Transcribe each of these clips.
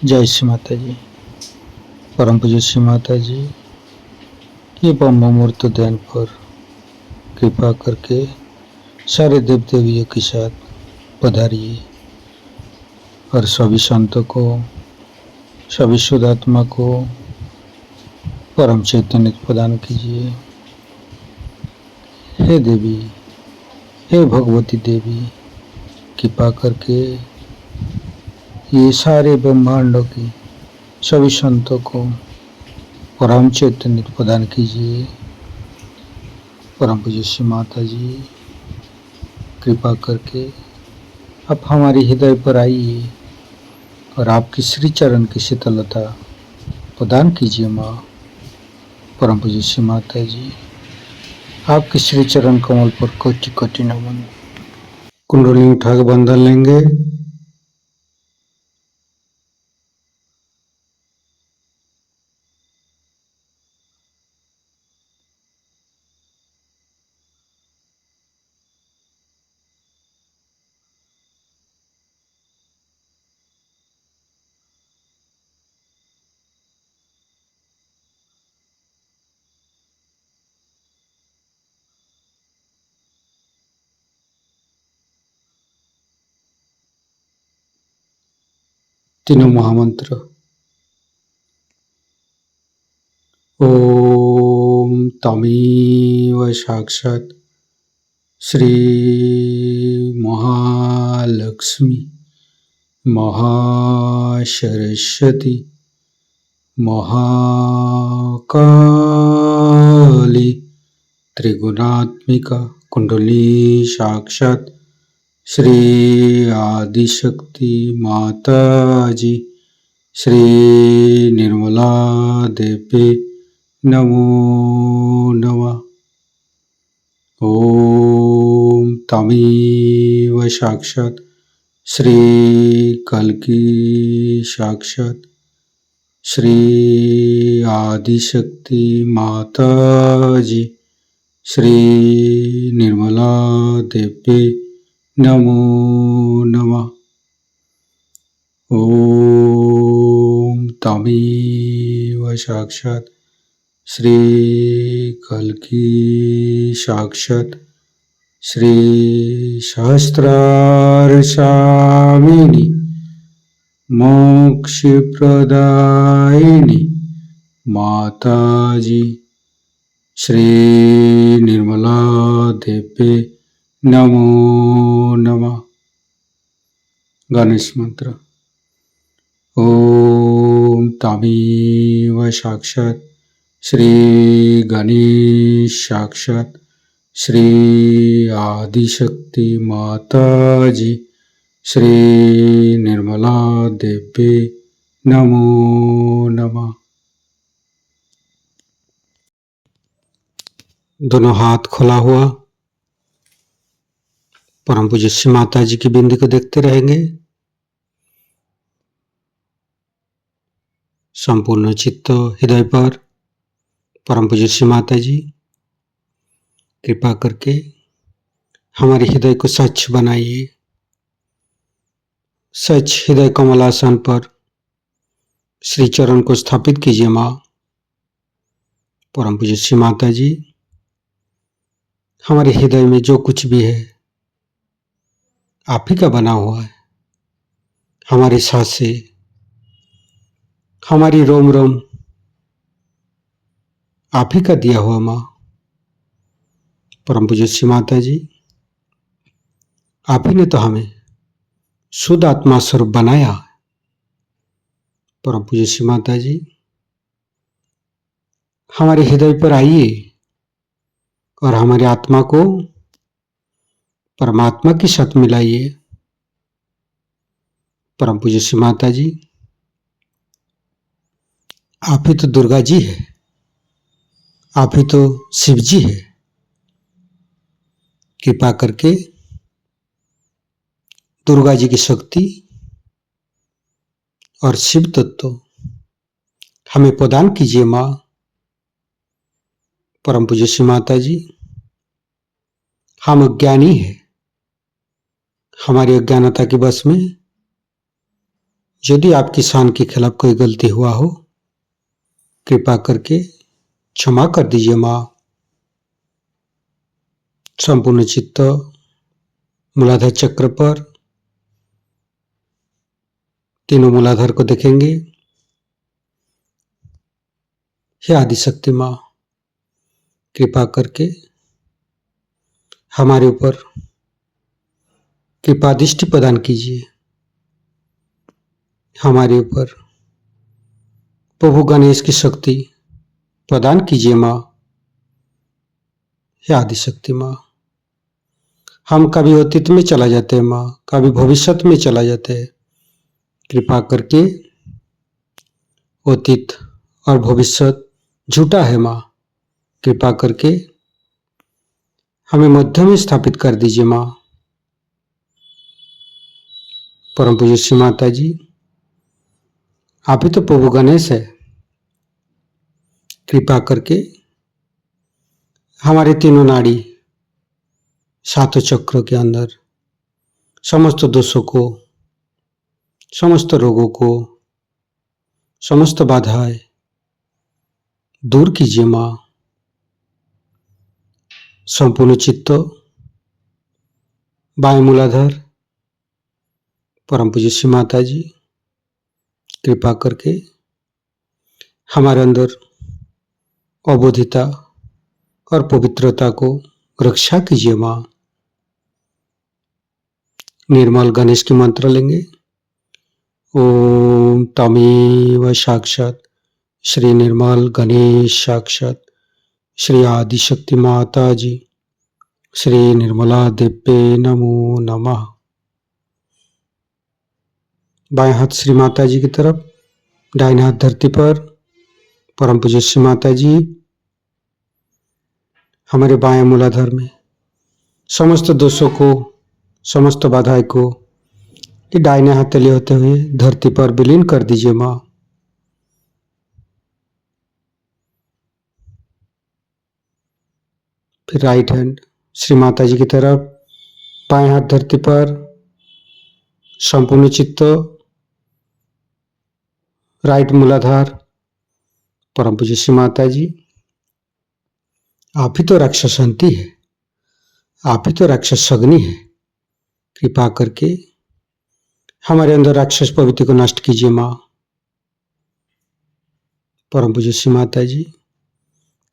जय श्री माता जी। परम पूज्य श्री माता जी ये ब्रह्म मुहूर्त ध्यान पर कृपा करके सारे देव देवियों के साथ पधारिए और सभी संतों को, सभी शुद्धात्मा को परम चैतन्य प्रदान कीजिए। हे देवी, हे भगवती देवी, कृपा करके ये सारे ब्रह्मांडों की सभी संतों को परम चैतन्य प्रदान कीजिए। परम पूज्य श्री माता जी कृपा करके आप हमारे हृदय पर आइए और आपकी श्री चरण की शीतलता प्रदान कीजिए। माँ परम पूज्य श्री माता जी आपके श्री चरण कमल पर कोटि कोटि नमन। कुंडली उठा के बंधन लेंगे। तीनों महामंत्र। ओम तमेव साक्षात श्री महालक्ष्मी महासरस्वती महाकाली त्रिगुणात्मिका कुंडली साक्षात श्री आदिशक्ति माता जी श्री निर्मला देवी नमो नमः। ओम तमेव साक्षात श्री कल्की साक्षात श्री आदिशक्ति माता जी श्री निर्मला देवी नमो नमः। ओम तमेव साक्षात श्री कल्की साक्षात श्री सहस्रार स्वामिनी मोक्ष प्रदायिनी माता जी श्री निर्मला देवी नमो नमः। गणेश मंत्र। ओम तमेव साक्षात श्री गणेश साक्षात श्री आदिशक्ति माता जी श्री निर्मला देवी नमो नमः। दोनों हाथ खुला हुआ परम पूज्य श्री माता जी की बिंदी को देखते रहेंगे। संपूर्ण चित्त हृदय पर परम पूज्य श्री माता जी कृपा करके हमारे हृदय को स्वच्छ बनाइए। स्वच्छ हृदय कमलासन पर श्री चरण को स्थापित कीजिए। माँ परम पूज्य श्री माता जी हमारे हृदय में जो कुछ भी है आप ही का बना हुआ है। हमारी सांसें, हमारी रोम रोम आप ही का दिया हुआ। माँ परम पूज्य श्री माता जी आप ही ने तो हमें शुद्ध आत्मा स्वरूप बनाया। परम पूज्य श्री माता जी हमारे हृदय पर आइए और हमारी आत्मा को परमात्मा के साथ मिलाइए। परम पूज्य श्री माता जी आप ही तो दुर्गा जी है, आप ही तो शिव जी है। कृपा करके दुर्गा जी की शक्ति और शिव तत्व हमें प्रदान कीजिए। माँ परम पूज्य श्री माता जी हम अज्ञानी है, हमारी अज्ञानता के बस में यदि आपकी शान के खिलाफ कोई गलती हुआ हो, कृपा करके क्षमा कर दीजिए माँ। संपूर्ण चित्त मूलाधार चक्र पर तीनों मूलाधार को देखेंगे। हे आदिशक्ति माँ, कृपा करके हमारे ऊपर कृपा दृष्टि प्रदान कीजिए। हमारे ऊपर प्रभु गणेश की शक्ति प्रदान कीजिए माँ। हे आदिशक्ति माँ, हम कभी अतीत में चला जाते हैं माँ, कभी भविष्य में चला जाते हैं। कृपा करके अतीत और भविष्य झूठा है माँ। कृपा करके हमें मध्य में स्थापित कर दीजिए माँ। परम पूज्य श्री माता जी, आप ही तो प्रभु गणेश है। कृपा करके हमारे तीनों नाड़ी, सातों चक्रों के अंदर समस्त दोषों को, समस्त रोगों को, समस्त बाधाएं दूर कीजिए माँ। संपूर्ण चित्त बाएं मूलाधार, परम पूज्य श्री माता जी, कृपा करके हमारे अंदर अबोधिता और पवित्रता को रक्षा कीजिए माँ। निर्मल गणेश की मंत्र लेंगे। ओम तमेव साक्षात श्री निर्मल गणेश साक्षात श्री आदिशक्ति माता जी श्री निर्मला देव्ये नमो नमः। बाएं हाथ श्री माता जी की तरफ, दाहिने हाथ धरती पर। परम पूज्य श्री माता जी हमारे बाएं मूलाधार में समस्त दोषों को, समस्त बाधाएं को ये दाहिने हाथ तले होते हुए धरती पर विलीन कर दीजिए माँ। फिर राइट हैंड श्री माता जी की तरफ, बाएं हाथ धरती पर, संपूर्ण चित्त राइट मूलाधार। परम पूज्य श्री माता जी, आप ही तो राक्षसंती है, आप ही तो राक्षस अग्नि है। कृपा करके हमारे अंदर राक्षस प्रवृत्ति को नष्ट कीजिए माँ। परम पूज्य श्री माता जी,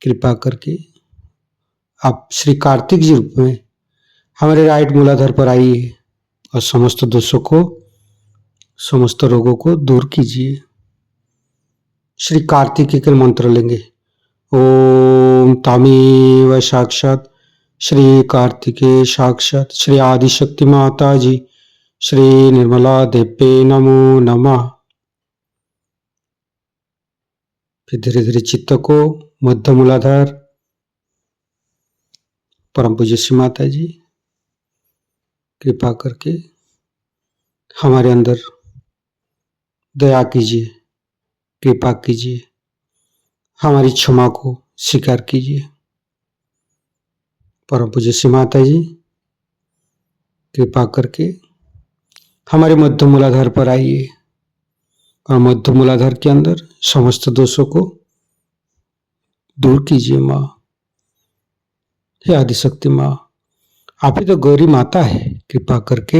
कृपा करके आप श्री कार्तिक जी रूप में हमारे राइट मूलाधार पर आइए और समस्त दोषों को, समस्त रोगों को दूर कीजिए। श्री कार्तिक के मंत्र लेंगे। ओम तमेव साक्षात श्री कार्तिके साक्षात श्री आदिशक्ति माता जी श्री निर्मला देव्ये नमो नमः। फिर धीरे धीरे चित्त को मध्य मूलाधार, परम पूज्य श्री माता जी, कृपा करके हमारे अंदर दया कीजिए, कृपा कीजिए, हमारी क्षमा को स्वीकार कीजिए। परम पूज्य श्री माता जी, कृपा करके हमारे मध्य मूलाधार पर आइए और मध्य मूलाधार के अंदर समस्त दोषों को दूर कीजिए माँ। हे आदिशक्ति माँ, आप ही तो गौरी माता है। कृपा करके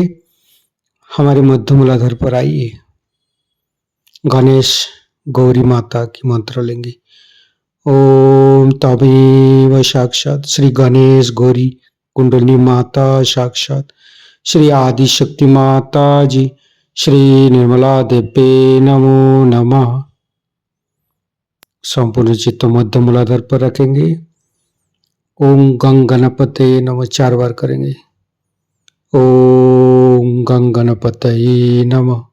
हमारे मध्य मूलाधार पर आइए। गणेश गौरी माता की मंत्र लेंगे। ओम तमेव साक्षात श्री गणेश गौरी कुंडली माता साक्षात श्री आदिशक्ति माता जी श्री निर्मला देव्ये नमो नमः। संपूर्ण चित्त मध्य मूलाधार पर रखेंगे। ओम गंग गणपते नमः 4 बार करेंगे। ओम गंग गणपतये नमः।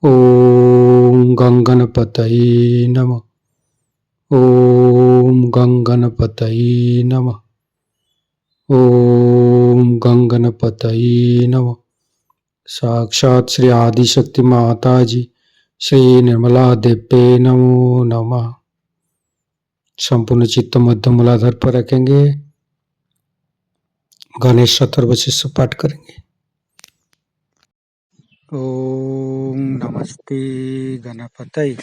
ओम गंग गणपतये नमः। ओम गंग गणपतये नमः। ओम गंग गणपतये नमः। साक्षात श्री आदिशक्ति माता जी श्री निर्मला देव्ये नमो नमः। संपूर्ण चित्त मध्य मूलाधार पर रखेंगे। गणेश अथर्वशीष पाठ करेंगे। ओम नमस्ते गणपतये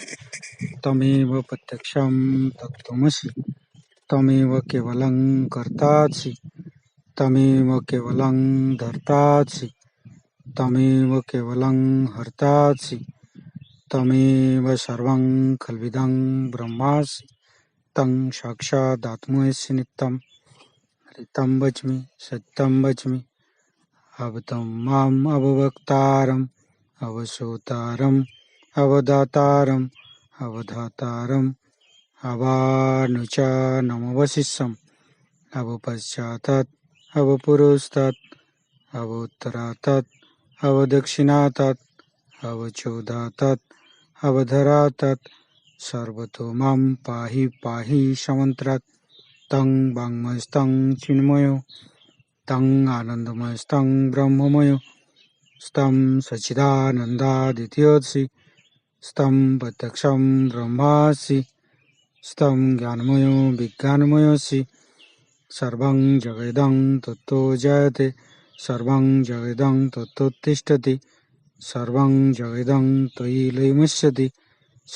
तमेव प्रत्यक्षं तत्त्वमसि तमेव केवलं कर्तासि तमेव केवलं धर्तासि तमेव केवलं हर्तासि तमेव सर्वं खल्विदं ब्रह्मासि तं साक्षादात्मसि नित्यं हरितं वच्मि सत्यं वच्मि अवतं माम् अववक्तारम् अवसोतारम् अवदातारम् अवधातारम् अवानुचानमवशिष्यम् अवपश्चातात् अवपुरस्तात् अवोत्तरातात् अवदक्षिणातात् अवचोदातात् अवधरातात् सर्वतो मां पाहि पाहि समन्त्रात् तं वाङ्मयस्तं चिन्मयो तं आनन्दमयस्तं ब्रह्ममयो स्तं सच्चिदानन्दादित्योऽसि स्तं प्रत्यक्षं ब्रह्मासि स्तं ज्ञानमयो विज्ञानमयोऽसि सर्वं जगदं तत्तो जयते सर्वं जगदं तत्तोत्तिष्ठति सर्वं जगदं त्वयि लयमस्यति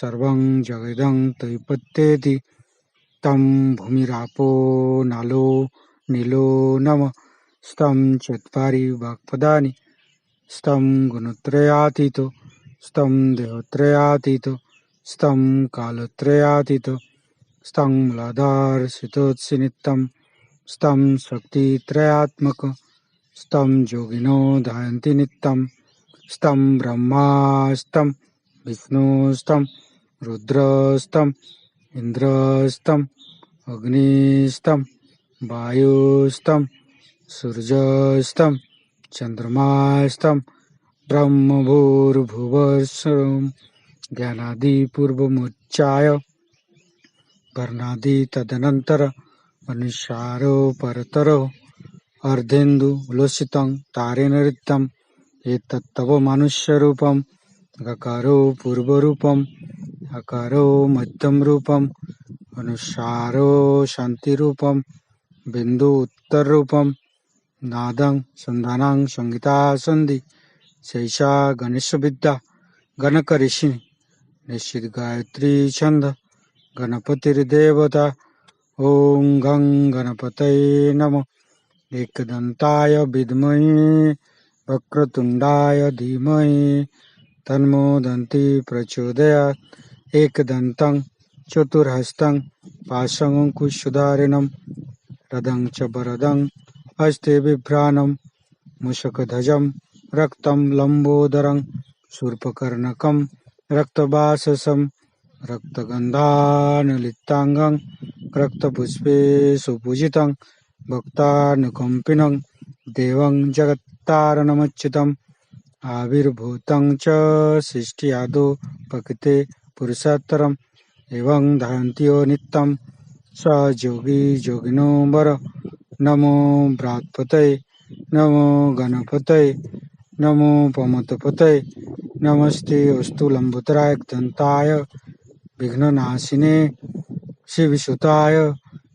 सर्वं जगदं त्वयि पत्येति तं भूमिरापो नालो नीलो नमः स्तं चत्वारि वाक्पदानि स्तं गुणत्रयातीतो स्तं देहत्रयातीतो स्तं कालत्रयातीतो स्तं मूलाधारसितोऽसि नित्यं स्तं शक्तित्रयात्मक स्तं योगिनो ध्यायन्ति नित्यं स्तं ब्रह्मा स्तं विष्णुस्तं रुद्रस्तं इन्द्रस्तं अग्निस्तं वायुस्तं सूर्यस्तं चन्द्रमास्तं ब्रह्मभूर्भुवस्सुरं ज्ञानादिपूर्वमुच्चाय वर्णादि तदनन्तर अनुस्वारो परतरो अर्धेन्दुलोसितं तारेण ऋतं एतत्तव मनुष्यरूपं गकारो पूर्वरूपम् अकारो मध्यमरूपम् अनुस्वारो शान्तिरूपं बिन्दु उत्तररूपं नादं सन्धानं संहिता सन्धि शैषा गणेशविद्या गणकऋषिः निश्चित गायत्री छंद गणपतिर्देवता ओं गं गणपतये नमः एकदन्ताय विद्महे वक्रतुण्डाय धीमहि तन्नो दन्ती प्रचोदयात् एकदन्तं चतुर्हस्तं पाशमङ्कुशधारिणं रदं च वरदं हस्ते बिभ्राणं मूषकध्वजं रक्तं लम्बोदरं शूर्पकर्णकं रक्तवाससं रक्तगन्धानुलिप्ताङ्गं रक्तपुष्पे सुपूजितं भक्तानुकम्पिनं देवं जगत्तारणमच्युतम् आविर्भूतं च सृष्ट्यादौ प्रकृते पुरुषोत्तरम् एवं ध्यायन्त्यो नित्यं स योगी योगिनो वर नमो बृहत्पतये नमो गणपतये नमो पमतपतये नमस्ते अस्तु लंबोदराय दन्ताय विघ्ननाशिने शिवसुताय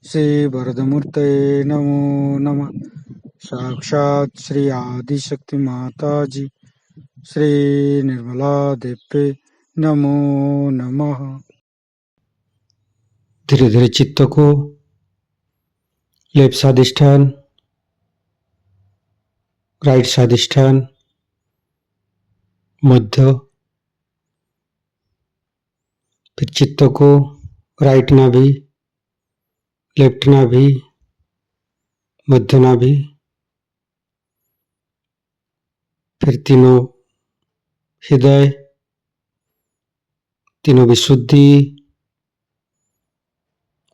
श्रीवरदमूर्तये नमो नमः साक्षात् श्री आदिशक्ति माताजी श्री निर्मला देवी नमो नमः। धीरे धीरे चित्त को लेफ्ट स्वादिष्ठान राइट स्वादिष्ठान मध्य, फिर चित्त को राइट नाभि लेफ्ट नाभि मध्य नाभि, फिर तीनों हृदय तीनों विशुद्धि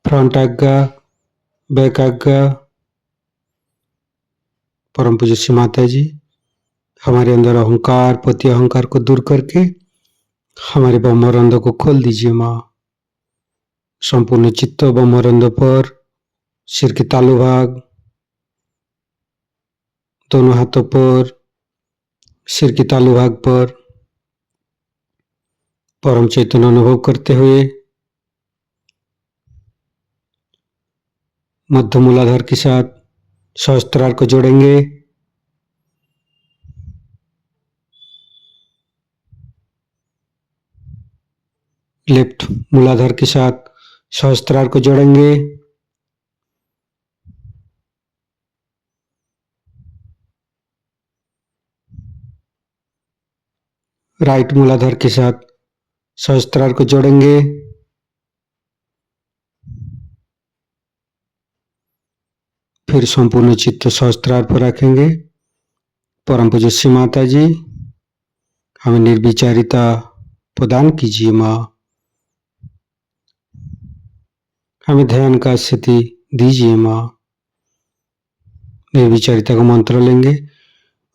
फ्रंट आज्ञा बैक आज्ञा। परम पूज्य श्री माता जी हमारे अंदर अहंकार पति अहंकार को दूर करके हमारे ब्रह्मरंध को खोल दीजिए माँ। संपूर्ण चित्त ब्रह्मरंध पर सिर के तालु भाग दोनों हाथों पर सिर के तालु भाग पर परम चैतन्य अनुभव करते हुए मध्य मूलाधार के साथ सहस्त्रार को जोड़ेंगे। लेफ्ट मूलाधार के साथ सहस्त्रार को जोड़ेंगे। राइट मूलाधार के साथ सहस्त्रार को जोड़ेंगे। फिर संपूर्ण चित्त सहस्त्रार पर रखेंगे। परम पूज्य श्री माता जी, हमें निर्विचारिता प्रदान कीजिए माँ, हमें ध्यान का स्थिति दीजिए माँ। निर्विचारिता का मंत्र लेंगे।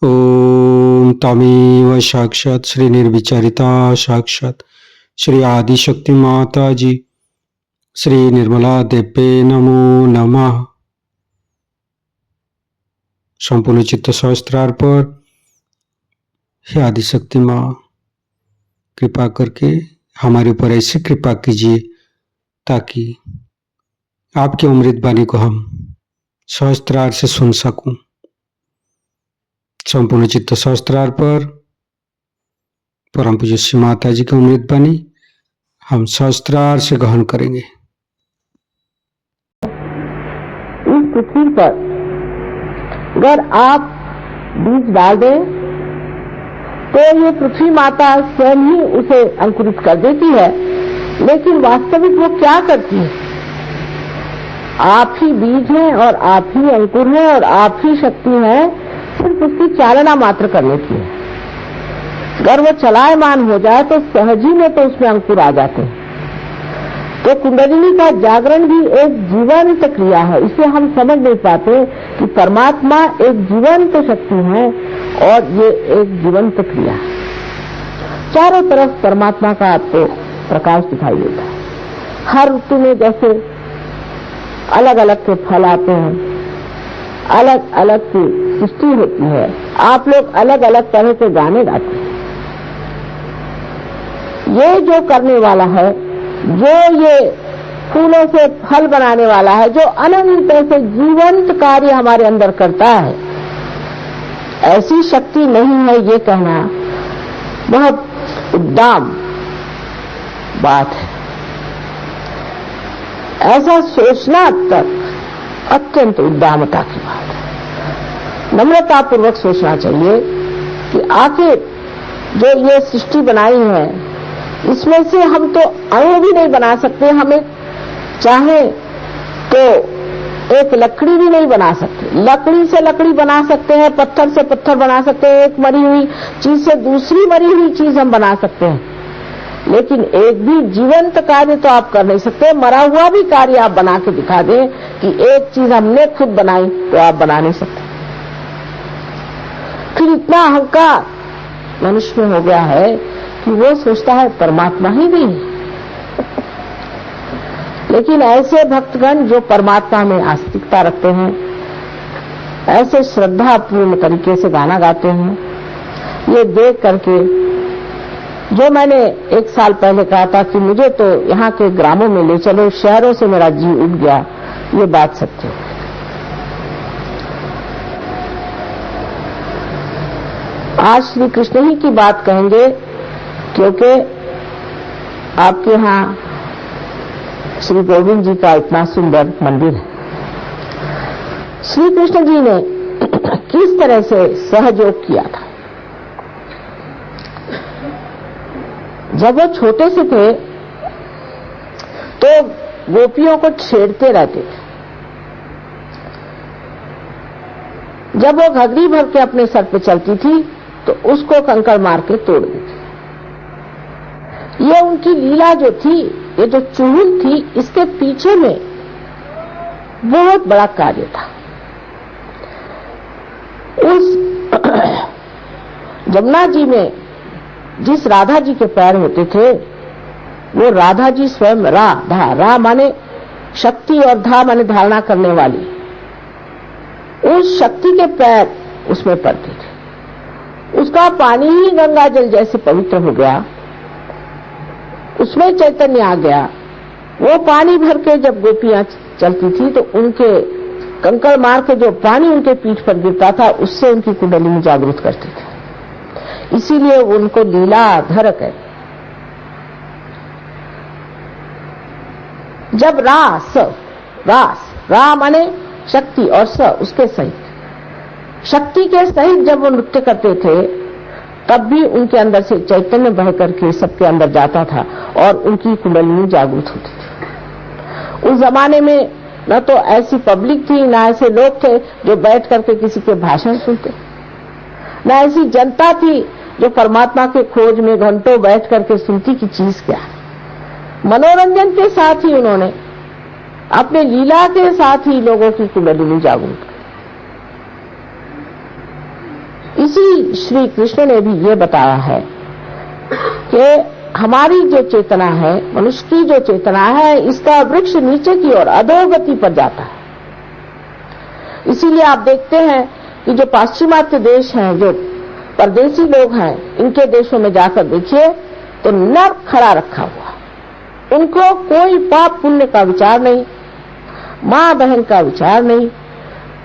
ओम तमेव साक्षात श्री निर्विचारिता साक्षात श्री आदिशक्ति माता जी श्री निर्मला देवे नमो नमः। संपूर्ण चित्त सहस्त्रार पर, हे आदिशक्ति माँ, कृपा करके हमारे ऊपर ऐसी कृपा कीजिए ताकि आपकी अमृत वाणी को हम सहस्त्रार से सुन सकूं। संपूर्ण चित्त सहस्त्रार पर परम पूज्य श्री माता जी की अमृत वाणी हम सहस्त्रार से ग्रहण करेंगे। इस पृथ्वी पर अगर आप बीज डाल दें तो ये पृथ्वी माता स्वयं ही उसे अंकुरित कर देती है, लेकिन वास्तविक वो क्या करती है? आप ही बीज हैं और आप ही अंकुर हैं और आप ही शक्ति है, सिर्फ उसकी चालना मात्र करने की है। अगर वो चलायमान हो जाए तो सहज ही में तो उसमें अंकुर आ जाते हैं। तो कुंडलिनी का जागरण भी एक जीवंत क्रिया है। इसे हम समझ नहीं पाते कि परमात्मा एक जीवंत शक्ति है और ये एक जीवंत क्रिया है। चारों तरफ परमात्मा का आपको प्रकाश दिखाई देता है। हर ऋतु में जैसे अलग अलग के फल आते हैं, अलग अलग की सृष्टि होती है, आप लोग अलग अलग तरह के गाने गाते हैं। ये जो करने वाला है, जो ये फूलों से फल बनाने वाला है, जो अनंत से जीवंत कार्य हमारे अंदर करता है, ऐसी शक्ति नहीं है ये कहना बहुत उद्दाम बात है। ऐसा सोचना तक अत्यंत उद्दामता की बात है। नम्रतापूर्वक सोचना चाहिए कि आखिर जो ये सृष्टि बनाई है, इसमें से हम तो अणु भी नहीं बना सकते। हमें चाहे तो एक लकड़ी भी नहीं बना सकते। लकड़ी से लकड़ी बना सकते हैं, पत्थर से पत्थर बना सकते हैं, एक मरी हुई चीज से दूसरी मरी हुई चीज हम बना सकते हैं, लेकिन एक भी जीवंत कार्य तो आप कर नहीं सकते। मरा हुआ भी कार्य आप बना के दिखा दें कि एक चीज हमने खुद बनाई, तो आप बना नहीं सकते। फिर इतना अहंकार मनुष्य में हो गया है कि वो सोचता है परमात्मा ही नहीं है। लेकिन ऐसे भक्तगण जो परमात्मा में आस्तिकता रखते हैं, ऐसे श्रद्धापूर्ण तरीके से गाना गाते हैं, ये देख करके जो मैंने एक साल पहले कहा था कि मुझे तो यहाँ के ग्रामों में ले चलो, शहरों से मेरा जी उठ गया, ये बात सत्य है। आज श्री कृष्ण ही की बात कहेंगे, क्योंकि आपके यहाँ श्री गोविंद जी का इतना सुंदर मंदिर है। श्री कृष्ण जी ने किस तरह से सहयोग किया था। जब वो छोटे से थे तो गोपियों को छेड़ते रहते थे। जब वो घघरी भर के अपने सर पे चलती थी तो उसको कंकड़ मार के तोड़ देती। ये उनकी लीला जो थी, ये जो चुहल थी, इसके पीछे में बहुत बड़ा कार्य था। उस जमुना जी में जिस राधा जी के पैर होते थे, वो राधा जी स्वयं रा माने शक्ति और धा माने धारणा करने वाली, उस शक्ति के पैर उसमें पड़ते थे। उसका पानी ही गंगा जल जैसे पवित्र हो गया, उसमें चैतन्य आ गया। वो पानी भर के जब गोपियां चलती थी तो उनके कंकड़ मार के जो पानी उनके पीठ पर गिरता था, उससे उनकी कुंडलिनी जागृत करते थे। इसीलिए उनको लीलाधर कहते। जब रा माने शक्ति और स उसके सहित, शक्ति के सहित जब वो नृत्य करते थे तब भी उनके अंदर से चैतन्य बह करके सबके अंदर जाता था और उनकी कुंडलिनी जागृत होती थी। उस जमाने में न तो ऐसी पब्लिक थी, न ऐसे लोग थे जो बैठ करके किसी के भाषण सुनते, न ऐसी जनता थी जो परमात्मा के खोज में घंटों बैठ करके सुनती की चीज क्या है। मनोरंजन के साथ ही उन्होंने अपने लीला के साथ ही लोगों की कुंडलिनी जागृत की। इसी श्री कृष्ण ने भी ये बताया है कि हमारी जो चेतना है, मनुष्य की जो चेतना है, इसका वृक्ष नीचे की ओर अधोगति पर जाता है। इसीलिए आप देखते हैं कि जो पाश्चिमात्य देश हैं, जो परदेसी लोग हैं, इनके देशों में जाकर देखिए तो नर्क खड़ा रखा हुआ, उनको कोई पाप पुण्य का विचार नहीं, मां बहन का विचार नहीं,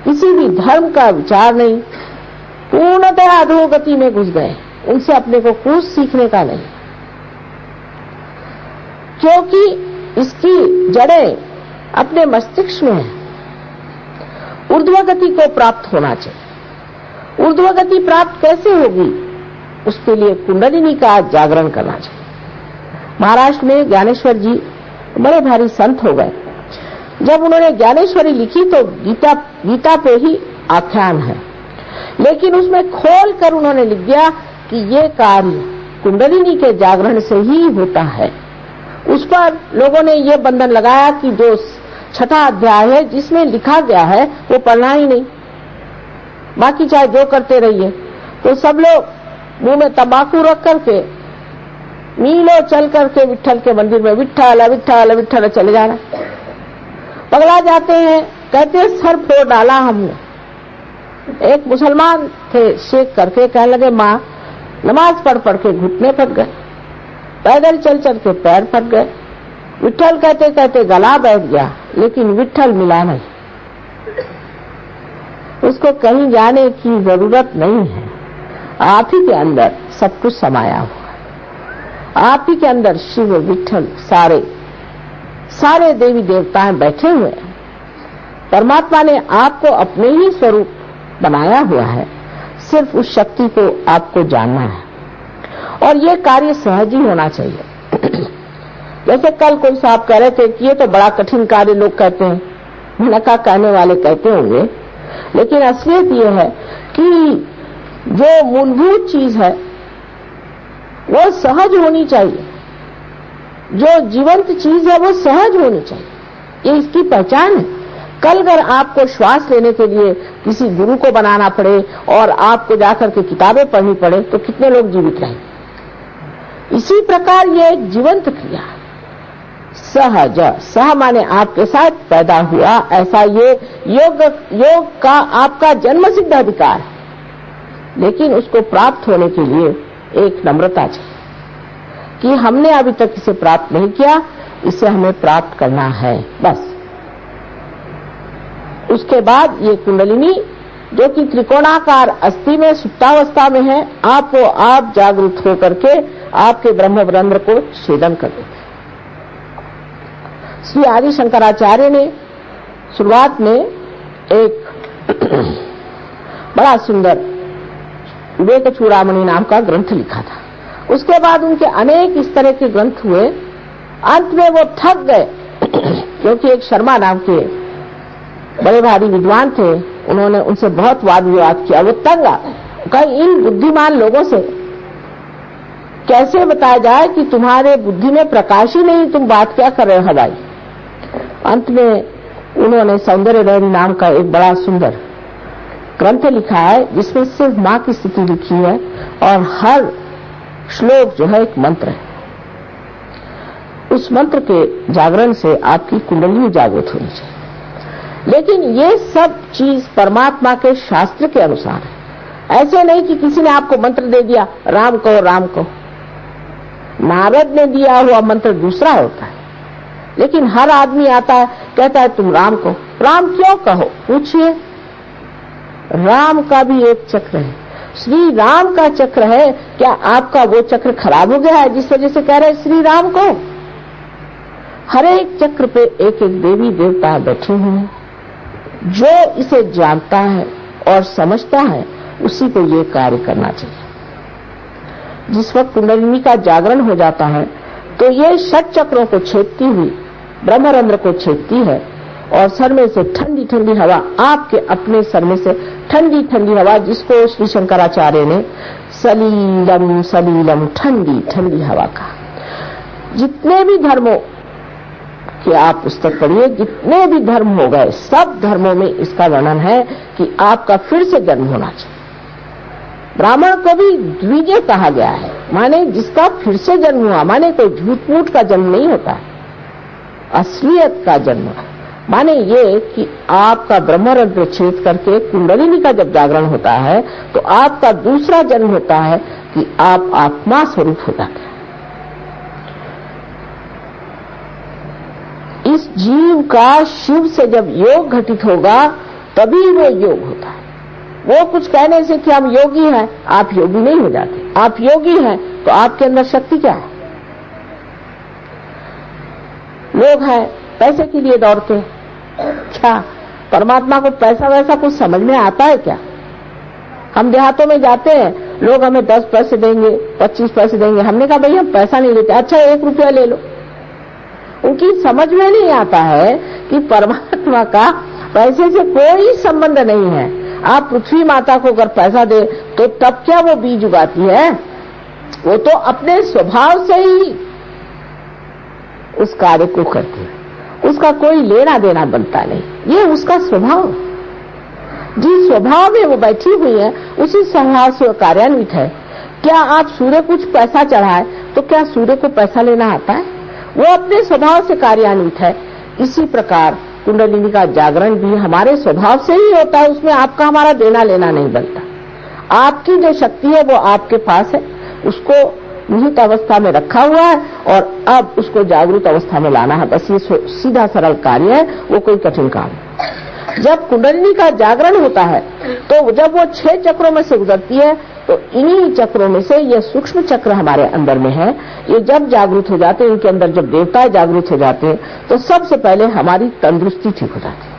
किसी भी धर्म का विचार नहीं, पूर्णतः अधोगति में घुस गए। उनसे अपने को कुछ सीखने का नहीं, क्योंकि इसकी जड़ें अपने मस्तिष्क में है। ऊर्ध्वगति को प्राप्त होना चाहिए। ऊर्ध्वगति प्राप्त कैसे होगी? उसके लिए कुंडलिनी का जागरण करना चाहिए। महाराष्ट्र में ज्ञानेश्वर जी बड़े भारी संत हो गए। जब उन्होंने ज्ञानेश्वरी लिखी तो गीता पे ही आख्यान है, लेकिन उसमें खोल कर उन्होंने लिख दिया कि ये कार्य कुंडलिनी के जागरण से ही होता है। उस पर लोगों ने ये बंधन लगाया कि जो 6वां अध्याय है जिसमें लिखा गया है वो पढ़ना ही नहीं, बाकी चाहे जो करते रहिए। तो सब लोग मुंह में तंबाकू रख करके मीलों चल करके विट्ठल के मंदिर में विट्ठल विट्ठल विट्ठल चले जाना, पगला जाते हैं। कहते सर फोड़ डाला हमने। एक मुसलमान थे, शेख करके कहने लगे माँ नमाज पढ़ पढ़ के घुटने फट गए, पैदल चल चल के पैर फट गए, विट्ठल कहते कहते गला बैठ गया, लेकिन विट्ठल मिला नहीं। उसको कहीं जाने की जरूरत नहीं है, आप ही के अंदर सब कुछ समाया हुआ है। आप ही के अंदर शिव विट्ठल सारे देवी देवताएं बैठे हुए हैं। परमात्मा ने आपको अपने ही स्वरूप बनाया हुआ है, सिर्फ उस शक्ति को आपको जानना है और ये कार्य सहज ही होना चाहिए। जैसे कल कोई साहब कह रहे थे कि ये तो बड़ा कठिन कार्य लोग कहते हैं, भनका कहने वाले कहते होंगे, लेकिन असलियत ये है कि जो मूलभूत चीज है वो सहज होनी चाहिए। जो जीवंत चीज है वो सहज होनी चाहिए, ये इसकी पहचान है। कल अगर आपको श्वास लेने के लिए किसी गुरु को बनाना पड़े और आपको जाकर के किताबें पढ़नी पड़े तो कितने लोग जीवित रहेंगे। इसी प्रकार ये एक जीवंत क्रिया है, सहज। सह माने आपके साथ पैदा हुआ, ऐसा ये योग का आपका जन्म सिद्ध अधिकार है, लेकिन उसको प्राप्त होने के लिए एक नम्रता चाहिए कि हमने अभी तक इसे प्राप्त नहीं किया, इसे हमें प्राप्त करना है बस। उसके बाद ये कुंडलिनी जो कि त्रिकोणाकार अस्थि में सुप्तावस्था में है, आप जागृत होकर के आपके ब्रह्मरंध्र को छेदन कर देते। श्री आदि शंकराचार्य ने शुरुआत में एक बड़ा सुंदर विवेक चूड़ामणि नाम का ग्रंथ लिखा था। उसके बाद उनके अनेक इस तरह के ग्रंथ हुए। अंत में वो थक गए क्योंकि एक शर्मा नाम के बड़े भारी विद्वान थे, उन्होंने उनसे बहुत वाद विवाद किया। वो तंग आ गए, इन बुद्धिमान लोगों से कैसे बताया जाए कि तुम्हारे बुद्धि में प्रकाश ही नहीं, तुम बात क्या कर रहे हो हवाई। अंत में उन्होंने सौंदर्य लहरी नाम का एक बड़ा सुंदर ग्रंथ लिखा है जिसमें सिर्फ मां की स्थिति लिखी है और हर श्लोक जो है एक मंत्र है। उस मंत्र के जागरण से आपकी कुंडली जागृत होनी चाहिए। लेकिन ये सब चीज परमात्मा के शास्त्र के अनुसार है। ऐसे नहीं कि किसी ने आपको मंत्र दे दिया राम कहो राम कहो। नारद ने दिया हुआ मंत्र दूसरा होता है, लेकिन हर आदमी आता है कहता है तुम राम कहो। राम क्यों कहो पूछिए। राम का भी एक चक्र है, श्री राम का चक्र है। क्या आपका वो चक्र खराब हो गया है जिस वजह से कह रहे हैं श्री राम को? हर एक चक्र पे एक एक देवी देवता बैठे हुए हैं। जो इसे जानता है और समझता है उसी को ये कार्य करना चाहिए। जिस वक्त कुंडलिनी का जागरण हो जाता है तो ये षट चक्रों को छेदती हुई ब्रह्मरंध्र को छेदती है और सर में से ठंडी ठंडी हवा, आपके अपने सर में से ठंडी ठंडी हवा, जिसको श्री शंकराचार्य ने सलीलम सलीलम ठंडी ठंडी हवा कहा। जितने भी धर्मों कि आप पुस्तक पढ़िए, जितने भी धर्म हो गए सब धर्मों में इसका वर्णन है कि आपका फिर से जन्म होना चाहिए। ब्राह्मण को भी द्विजय कहा गया है, माने जिसका फिर से जन्म हुआ, माने कोई झूठ मूठ का जन्म नहीं होता है, असलियत का जन्म है। माने ये कि आपका ब्रह्मरंध्र छेद करके कुंडलिनी का जब जागरण होता है तो आपका दूसरा जन्म होता है कि आप आत्मा स्वरूप हो जाते हैं। इस जीव का शिव से जब योग घटित होगा तभी वो योग होता है। वो कुछ कहने से कि हम योगी हैं, आप योगी नहीं हो जाते। आप योगी हैं तो आपके अंदर शक्ति क्या है? लोग हैं पैसे के लिए दौड़ते, क्या परमात्मा को पैसा वैसा कुछ समझ में आता है क्या? हम देहातों में जाते हैं, लोग हमें 10 पैसे देंगे, 25 पैसे देंगे, हमने कहा भाई हम पैसा नहीं लेते, अच्छा 1 रुपया ले लो। उनकी समझ में नहीं आता है कि परमात्मा का पैसे से कोई संबंध नहीं है। आप पृथ्वी माता को अगर पैसा दे तो तब क्या वो बीज उगाती है? वो तो अपने स्वभाव से ही उस कार्य को करती है, उसका कोई लेना देना बनता नहीं, ये उसका स्वभाव। जिस स्वभाव में वो बैठी हुई है उसी स्वभाव से कार्यान्वित है। क्या आप सूर्य कुछ पैसा चढ़ाए तो क्या सूर्य को पैसा लेना आता है? वो अपने स्वभाव से कार्यान्वित है। इसी प्रकार कुंडलिनी का जागरण भी हमारे स्वभाव से ही होता है, उसमें आपका हमारा देना लेना नहीं बनता। आपकी जो शक्ति है वो आपके पास है, उसको निहित अवस्था में रखा हुआ है और अब उसको जागृत अवस्था में लाना है। बस ये सीधा सरल कार्य है, वो कोई कठिन काम नहीं। जब कुंडलिनी का जागरण होता है तो जब वो 6 चक्रों में से गुजरती है तो इन्हीं चक्रों में से ये सूक्ष्म चक्र हमारे अंदर में है, ये जब जागृत हो जाते हैं, इनके अंदर जब देवता जागृत हो जाते हैं तो सबसे पहले हमारी तंदुरुस्ती ठीक हो जाती है।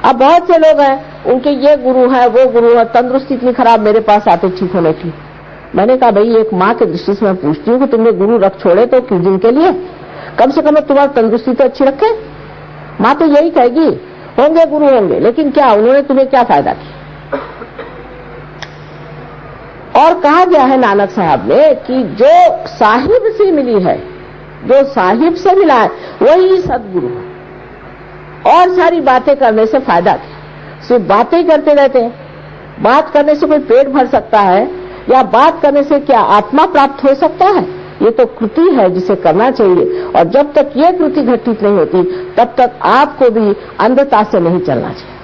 अब बहुत से लोग हैं, उनके ये गुरु है वो गुरु है, तंदुरुस्ती इतनी खराब, मेरे पास आते ठीक होने की। मैंने कहा भाई एक माँ के दृष्टि से मैं पूछती हूँ कि तुमने गुरु रख छोड़े तो किस दिन के लिए? कम से कम तुम्हारी तंदुरुस्ती तो अच्छी रखे। माँ तो यही कहेगी होंगे गुरु होंगे, लेकिन क्या उन्होंने तुम्हें क्या फायदा किया? और कहा गया है नानक साहब ने कि जो साहिब से मिली है, जो साहिब से मिला है वही सदगुरु है। और सारी बातें करने से फायदा क्या? सिर्फ बातें करते रहते हैं। बात करने से कोई पेट भर सकता है या बात करने से क्या आत्मा प्राप्त हो सकता है? ये तो कृति है जिसे करना चाहिए, और जब तक ये कृति घटित नहीं होती तब तक आपको भी अंधता से नहीं चलना चाहिए।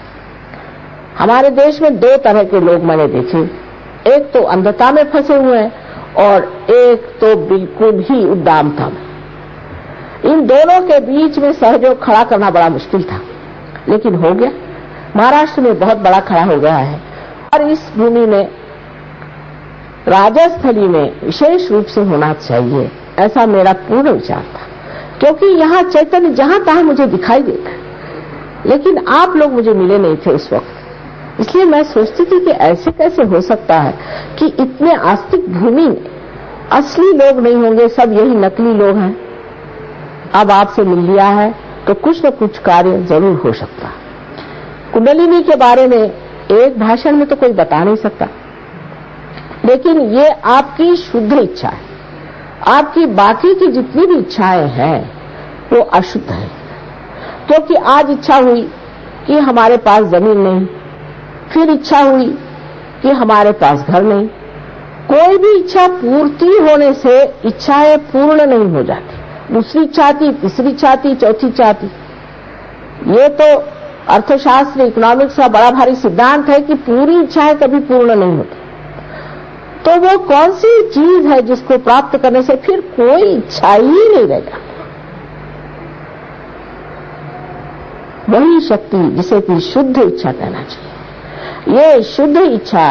हमारे देश में 2 तरह के लोग मैंने देखे, एक तो अंधता में फंसे हुए हैं और एक तो बिल्कुल ही उद्दामता में। इन दोनों के बीच में सहयोग खड़ा करना बड़ा मुश्किल था, लेकिन हो गया। महाराष्ट्र में बहुत बड़ा खड़ा हो गया है और इस भूमि में राजस्थली में विशेष रूप से होना चाहिए, ऐसा मेरा पूर्ण विचार था। क्योंकि यहाँ चैतन्य जहां तहां मुझे दिखाई देता है, लेकिन आप लोग मुझे मिले नहीं थे उस वक्त। इसलिए मैं सोचती थी कि ऐसे कैसे हो सकता है कि इतने आस्तिक भूमि में असली लोग नहीं होंगे, सब यही नकली लोग हैं। अब आपसे मिल लिया है तो कुछ न कुछ कार्य जरूर हो सकता है। कुंडलिनी के बारे में एक भाषण में तो कोई बता नहीं सकता, लेकिन ये आपकी शुद्ध इच्छा है। आपकी बाकी की जितनी भी इच्छाएं हैं वो अशुद्ध है। क्योंकि आज इच्छा हुई कि हमारे पास जमीन नहीं, फिर इच्छा हुई कि हमारे पास घर नहीं। कोई भी इच्छा पूर्ति होने से इच्छाएं पूर्ण नहीं हो जाती। दूसरी इच्छा आती, तीसरी इच्छा आती, चौथी इच्छा आती। ये तो अर्थशास्त्र इकोनॉमिक्स का बड़ा भारी सिद्धांत है कि पूरी इच्छाएं कभी पूर्ण नहीं होती। तो वो कौन सी चीज है जिसको प्राप्त करने से फिर कोई इच्छा ही नहीं रहेगा? वही शक्ति जिसे कि शुद्ध इच्छा कहना चाहिए। ये शुद्ध इच्छा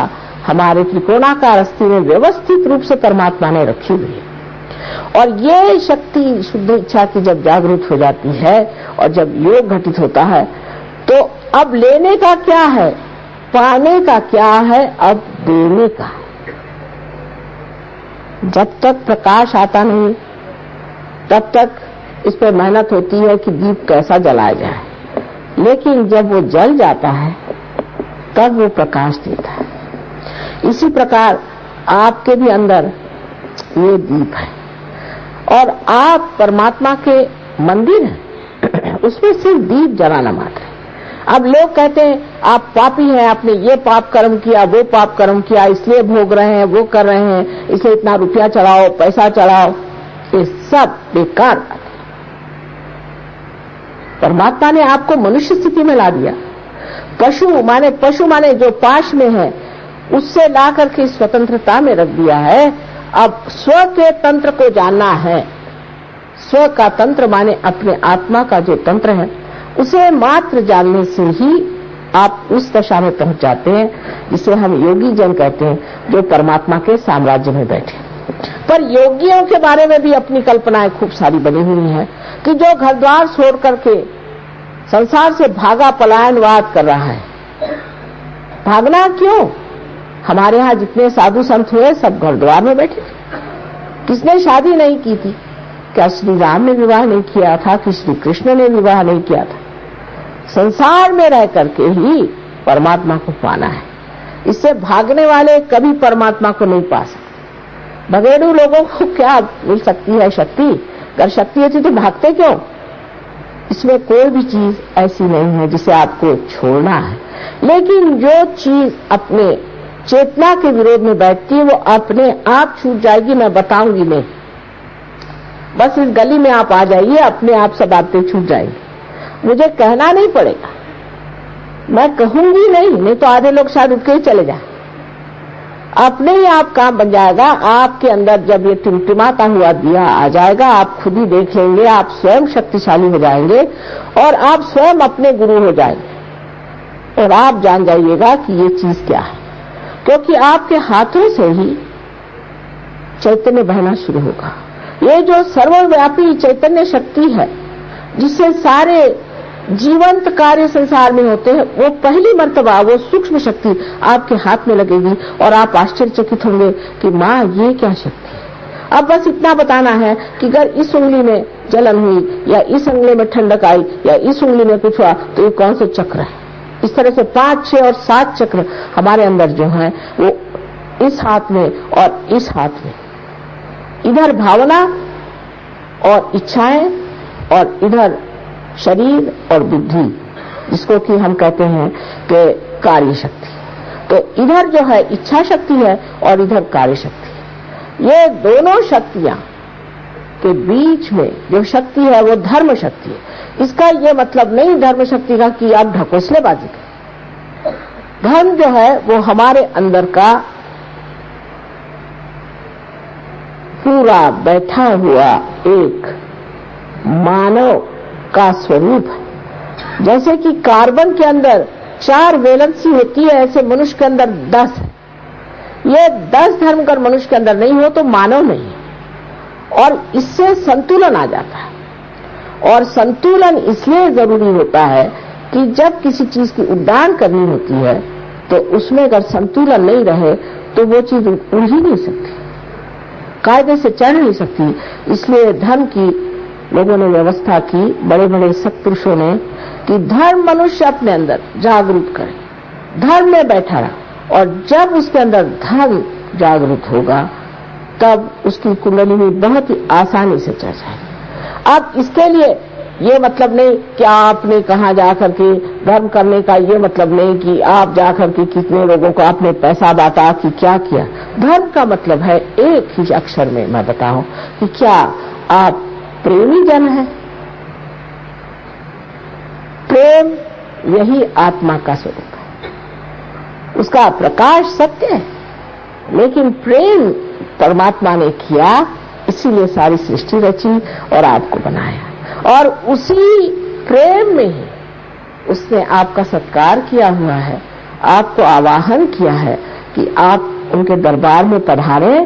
हमारे त्रिकोणाकार अस्थि में व्यवस्थित रूप से परमात्मा ने रखी हुई है। और ये शक्ति शुद्ध इच्छा की जब जागृत हो जाती है और जब योग घटित होता है, तो अब लेने का क्या है, पाने का क्या है, अब देने का है। जब तक प्रकाश आता नहीं तब तक इस पर मेहनत होती है कि दीप कैसा जलाया जाए, लेकिन जब वो जल जाता है तब वो प्रकाश देता है। इसी प्रकार आपके भी अंदर ये दीप है और आप परमात्मा के मंदिर हैं, उसमें सिर्फ दीप जलाना मात्र है। अब लोग कहते हैं आप पापी हैं, आपने ये पाप कर्म किया, वो पाप कर्म किया, इसलिए भोग रहे हैं, वो कर रहे हैं, इसलिए इतना रुपया चढ़ाओ, पैसा चढ़ाओ। ये सब बेकार बात है। परमात्मा ने आपको मनुष्य स्थिति में ला दिया। पशु माने जो पाश में है उससे ला करके स्वतंत्रता में रख दिया है। अब स्व के तंत्र को जानना है। स्व का तंत्र माने अपने आत्मा का जो तंत्र है, उसे मात्र जानने से ही आप उस दशा में पहुंच जाते हैं जिसे हम योगी जन कहते हैं, जो परमात्मा के साम्राज्य में बैठे। पर योगियों के बारे में भी अपनी कल्पनाएं खूब सारी बनी हुई हैं कि जो घर द्वार छोड़ करके संसार से भागा पलायनवाद कर रहा है। भागना क्यों? हमारे यहाँ जितने साधु संत हुए सब घर द्वार में बैठे थे। किसने शादी नहीं की थी? क्या श्री राम ने विवाह नहीं किया था कि श्री कृष्ण ने विवाह नहीं किया था? संसार में रह करके ही परमात्मा को पाना है। इससे भागने वाले कभी परमात्मा को नहीं पा सकते। भगेड़ू लोगों को क्या मिल सकती है शक्ति? अगर शक्ति होती तो भागते क्यों? इसमें कोई भी चीज ऐसी नहीं है जिसे आपको छोड़ना है, लेकिन जो चीज अपने चेतना के विरोध में बैठती है वो अपने आप छूट जाएगी। मैं बताऊंगी नहीं, बस इस गली में आप आ जाइए, अपने आप सब बातें छूट जाएंगी। मुझे कहना नहीं पड़ेगा, मैं कहूंगी नहीं तो आधे लोग शायद उठ के ही चले जाए। अपने ही आप काम बन जाएगा। आपके अंदर जब ये टिमटिमाता हुआ दिया आ जाएगा, आप खुद ही देख लेंगे, आप स्वयं शक्तिशाली हो जाएंगे और आप स्वयं अपने गुरु हो जाएंगे और आप जान जाइएगा कि ये चीज क्या है, क्योंकि आपके हाथों से ही चैतन्य बहना शुरू होगा। ये जो सर्वव्यापी चैतन्य शक्ति है जिससे सारे जीवंत कार्य संसार में होते हैं, वो पहली मर्तबा वो सूक्ष्म शक्ति आपके हाथ में लगेगी और आप आश्चर्यचकित होंगे कि माँ ये क्या शक्ति है। अब बस इतना बताना है कि अगर इस उंगली में जलन हुई या इस उंगली में ठंडक आई या इस उंगली में कुछ हुआ तो ये कौन से चक्र है। इस तरह से 5, 6 और 7 चक्र हमारे अंदर जो है वो इस हाथ में और इस हाथ में, इधर भावना और इच्छाएं और इधर शरीर और बुद्धि, जिसको कि हम कहते हैं कि कार्य शक्ति। तो इधर जो है इच्छा शक्ति है और इधर कार्य शक्ति है। ये दोनों शक्तियां के बीच में जो शक्ति है वो धर्म शक्ति है। इसका ये मतलब नहीं धर्म शक्ति का कि आप ढकोसलेबाजी करें। धर्म जो है वो हमारे अंदर का पूरा बैठा हुआ एक मानव का स्वरूप है। जैसे कि कार्बन के अंदर 4 वैलेंसी होती है, ऐसे मनुष्य के अंदर 10 है। ये 10 धर्म अगर मनुष्य के अंदर नहीं हो तो मानव नहीं है और इससे संतुलन आ जाता है। और संतुलन इसलिए जरूरी होता है कि जब किसी चीज की उड़ान करनी होती है तो उसमें अगर संतुलन नहीं रहे तो वो चीज उड़ ही नहीं सकती, कायदे से चढ़ नहीं सकती। इसलिए धर्म की लोगों ने व्यवस्था की, बड़े बड़े सत्पुरुषों ने, कि धर्म मनुष्य अपने अंदर जागरूक करे, धर्म में बैठा रहा और जब उसके अंदर धर्म जागरूक होगा तब उसकी कुंडलिनी बहुत ही आसानी से चढ़ जाएगी। अब इसके लिए ये मतलब नहीं कि आपने कहाँ जाकर के धर्म करने का, ये मतलब नहीं कि आप जाकर के कितने लोगों को आपने पैसा बांटा कि क्या किया। धर्म का मतलब है एक ही अक्षर में मैं बताऊं कि क्या आप प्रेमी जन है। प्रेम यही आत्मा का स्वरूप है, उसका प्रकाश सत्य है, लेकिन प्रेम परमात्मा ने किया, इसीलिए सारी सृष्टि रची और आपको बनाया और उसी प्रेम में ही उसने आपका सत्कार किया हुआ है, आपको आवाहन किया है कि आप उनके दरबार में पधारें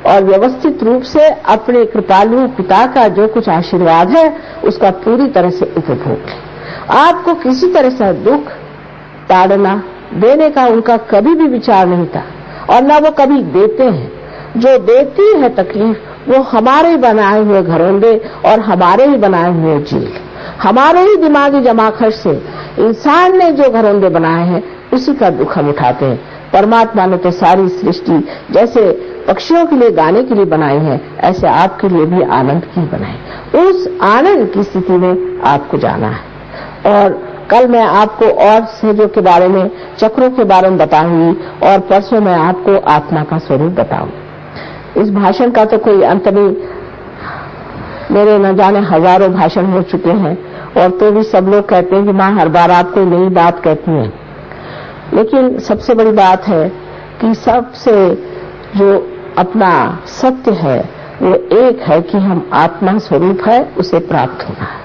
और व्यवस्थित रूप से अपने कृपालु पिता का जो कुछ आशीर्वाद है उसका पूरी तरह से उपभोग लें। आपको किसी तरह से दुख ताड़ना देने का उनका कभी भी विचार नहीं था और न वो कभी देते हैं। जो देती है तकलीफ वो हमारे बनाए हुए घरौंदे और हमारे ही बनाए हुए जेल, हमारे ही दिमागी जमाखर्च से इंसान ने जो घरौंदे बनाए हैं उसी का दुख हम उठाते हैं। परमात्मा ने तो सारी सृष्टि जैसे पक्षियों के लिए गाने के लिए बनाई है, ऐसे आपके लिए भी आनंद की बनाई। उस आनंद की स्थिति में आपको जाना है। और कल मैं आपको और सहजों के बारे में, चक्रों के बारे में बताऊंगी और परसों मैं आपको आत्मा का स्वरूप बताऊंगी। इस भाषण का तो कोई अंत नहीं, मेरे न जाने हजारों भाषण हो चुके हैं और तो भी सब लोग कहते हैं कि मां हर बार आप कोई नई बात कहती हैं। लेकिन सबसे बड़ी बात है कि सबसे जो अपना सत्य है वो एक है कि हम आत्मा स्वरूप है, उसे प्राप्त होना है।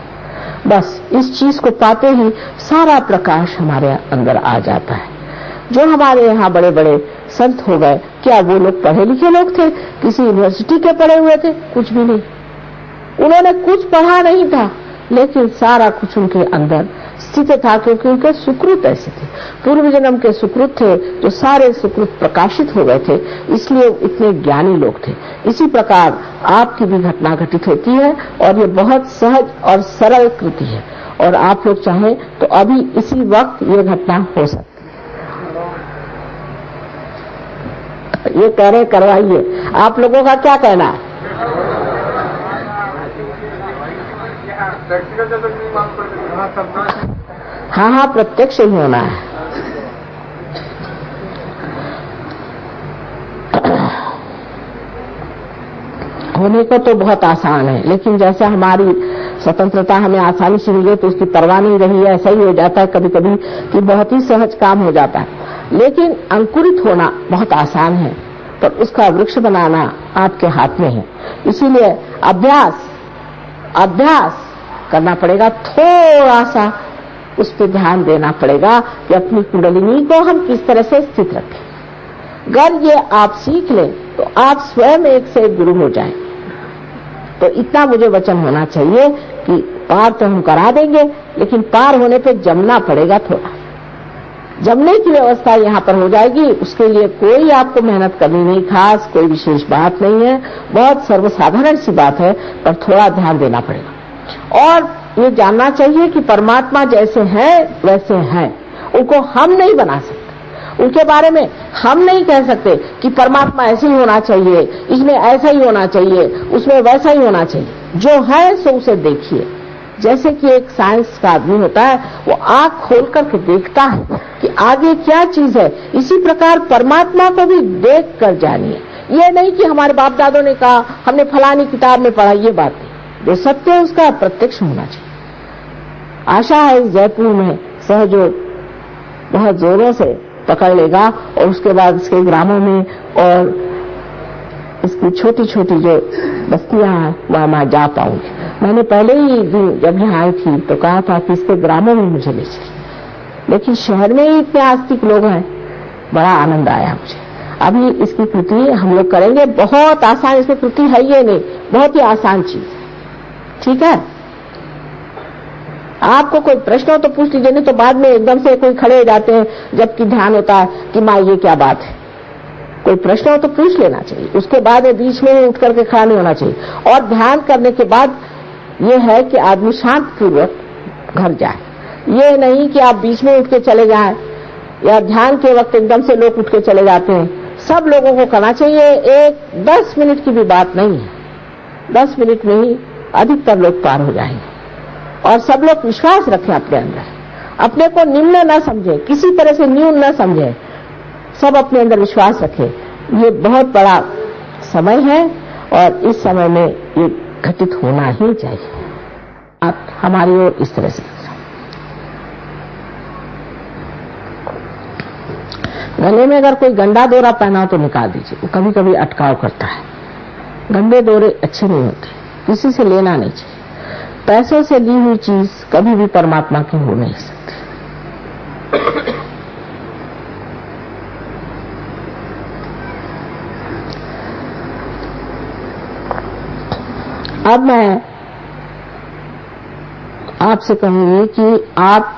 बस इस चीज को पाते ही सारा प्रकाश हमारे अंदर आ जाता है। जो हमारे यहाँ बड़े बड़े संत हो गए, क्या वो लोग पढ़े लिखे लोग थे? किसी यूनिवर्सिटी के पढ़े हुए थे? कुछ भी नहीं। उन्होंने कुछ पढ़ा नहीं था, लेकिन सारा कुछ उनके अंदर स्थित था, क्योंकि उनके सुकृत ऐसे थे, पूर्व जन्म के सुकृत थे, जो सारे सुकृत प्रकाशित हो गए थे, इसलिए इतने ज्ञानी लोग थे। इसी प्रकार आपकी भी घटना घटित होती है और ये बहुत सहज और सरल कृति है और आप लोग चाहें तो अभी इसी वक्त ये घटना हो सकती है। ये कह रहे करवाइए, आप लोगों का क्या कहना है? हाँ हाँ, प्रत्यक्ष ही होना है। होने को तो बहुत आसान है, लेकिन जैसे हमारी स्वतंत्रता हमें आसानी से मिले तो उसकी परवाह नहीं रही है। ऐसा ही हो जाता है कभी कभी कि बहुत ही सहज काम हो जाता है। लेकिन अंकुरित होना बहुत आसान है, पर उसका वृक्ष बनाना आपके हाथ में है। इसीलिए अभ्यास करना पड़ेगा, थोड़ा सा उस पर ध्यान देना पड़ेगा कि अपनी कुंडलिनी को हम किस तरह से स्थित रखें। अगर ये आप सीख लें तो आप स्वयं एक से एक गुरु हो जाएं। तो इतना मुझे वचन होना चाहिए कि पार तो हम करा देंगे, लेकिन पार होने पे जमना पड़ेगा। थोड़ा जमने की व्यवस्था यहाँ पर हो जाएगी। उसके लिए कोई आपको मेहनत करनी नहीं, खास कोई विशेष बात नहीं है, बहुत सर्वसाधारण सी बात है, पर थोड़ा ध्यान देना पड़ेगा। और ये जानना चाहिए कि परमात्मा जैसे हैं वैसे हैं, उनको हम नहीं बना सकते। उनके बारे में हम नहीं कह सकते कि परमात्मा ऐसे ही होना चाहिए, इसमें ऐसा ही होना चाहिए, उसमें वैसा ही होना चाहिए। जो है सो उसे देखिए। जैसे कि एक साइंस का आदमी होता है, वो आंख खोल करके देखता है कि आगे क्या चीज है, इसी प्रकार परमात्मा को भी देख कर जानिए। ये नहीं कि हमारे बाप दादों ने कहा, हमने फलानी किताब में पढ़ा, ये बात नहीं। जो सत्य है उसका प्रत्यक्ष होना चाहिए। आशा है इस जयपुर में सहयोग बहुत जोरों से पकड़ लेगा और उसके बाद इसके ग्रामों में और इसकी छोटी छोटी जो बस्तियां हैं वहां मैं जा पाऊंगी। मैंने पहले ही दिन जब यहाँ आई थी तो कहा था कि इसके ग्रामों में मुझे ले चलिए, लेकिन शहर में ही इतने आस्तिक लोग हैं, बड़ा आनंद आया मुझे। अभी इसकी कृति हम लोग करेंगे, बहुत आसान, इसमें कृति है ये नहीं, बहुत ही आसान चीज। ठीक है, आपको कोई प्रश्न हो तो पूछ लीजिए, नहीं तो बाद में एकदम से कोई खड़े हो जाते हैं जबकि ध्यान होता है कि माँ ये क्या बात है। कोई प्रश्न हो तो पूछ लेना चाहिए, उसके बाद बीच में उठ करके खड़ा नहीं होना चाहिए। और ध्यान करने के बाद ये है कि आदमी शांत पूर्वक घर जाए, ये नहीं कि आप बीच में उठ के चले जाएं या ध्यान के वक्त एकदम से लोग उठ के चले जाते हैं। सब लोगों को करना चाहिए, एक 10 मिनट की भी बात नहीं है, 10 मिनट में ही अधिकतर लोग पार हो जाएंगे। और सब लोग विश्वास रखें अपने अंदर, अपने को निम्न न समझे, किसी तरह से न्यून न समझे, सब अपने अंदर विश्वास रखें। ये बहुत बड़ा समय है और इस समय में ये घटित होना ही चाहिए। आप हमारी ओर इस तरह से गले में अगर कोई गंदा डोरा पहना हो तो निकाल दीजिए, वो कभी कभी अटकाव करता है। गंदे डोरे अच्छे नहीं होते, किसी से लेना नहीं चाहिए। पैसों से ली हुई चीज कभी भी परमात्मा की हो नहीं सकती। अब मैं आपसे कहूंगी कि आप